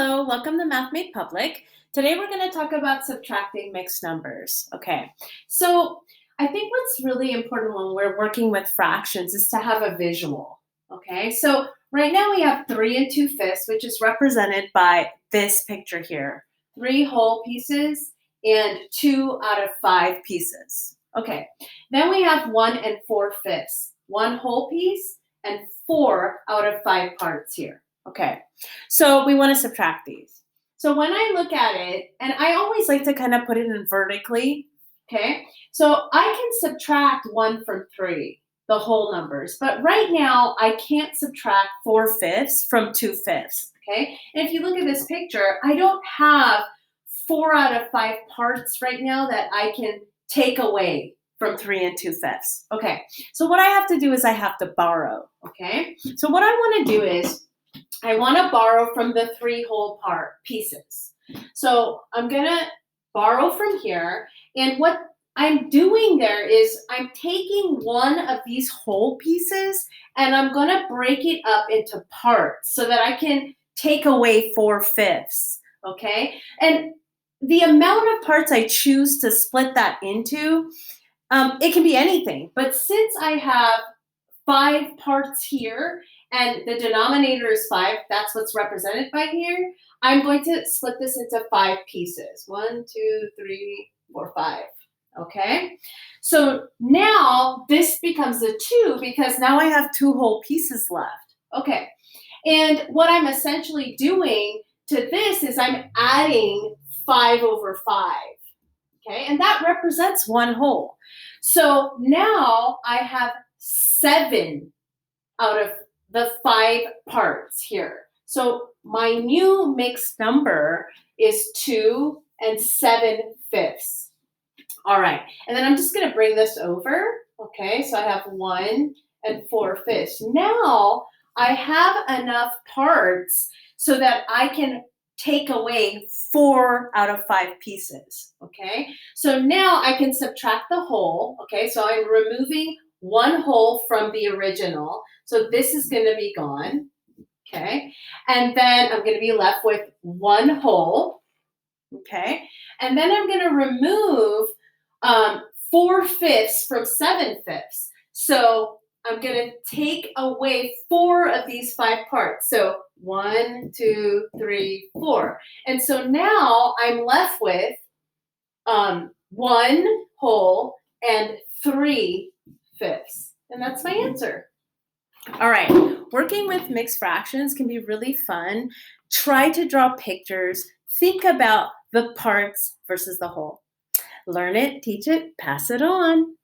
Hello, welcome to Math Made Public. Today we're going to talk about subtracting mixed numbers. Okay, so I think what's really important when we're working with fractions is to have a visual. Okay, so right now we have 3 2/5, which is represented by this picture here. 3 whole pieces and 2 out of 5 pieces. Okay, then we have 1 4/5, 1 whole piece and 4 out of 5 parts here. Okay, so we want to subtract these. So when I look at it, and I always like to kind of put it in vertically, okay? So I can subtract 1 from 3, the whole numbers, but right now I can't subtract 4/5 from 2/5, okay? And if you look at this picture, I don't have 4 out of 5 parts right now that I can take away from 3 2/5. Okay, so what I have to do is I have to borrow, okay? So what I want to do is I want to borrow from the 3 whole pieces. So I'm going to borrow from here. And what I'm doing there is I'm taking one of these whole pieces and I'm going to break it up into parts so that I can take away 4/5. Okay. And the amount of parts I choose to split that into, it can be anything. But since I have 5 parts here, and the denominator is 5, that's what's represented by here, I'm going to split this into 5 pieces. 1, 2, 3, 4, 5. Okay? So now this becomes a 2 because now I have 2 whole pieces left. Okay. And what I'm essentially doing to this is I'm adding 5 over 5. Okay? And that represents 1 whole. So now I have 7 out of the 5 parts here. So my new mixed number is 2 7/5. All right, and then I'm just going to bring this over. Okay, so I have 1 4/5. Now I have enough parts so that I can take away 4 out of 5 pieces. Okay, so now I can subtract the whole. Okay, so I'm removing 1 whole from the original. So this is going to be gone. Okay. And then I'm going to be left with 1 whole. Okay. And then I'm going to remove 4/5 from 7/5. So I'm going to take away 4 of these 5 parts. So 1, 2, 3, 4. And so now I'm left with 1 whole and 3/5. And that's my answer. All right, working with mixed fractions can be really fun. Try to draw pictures. Think about the parts versus the whole. Learn it, teach it, pass it on.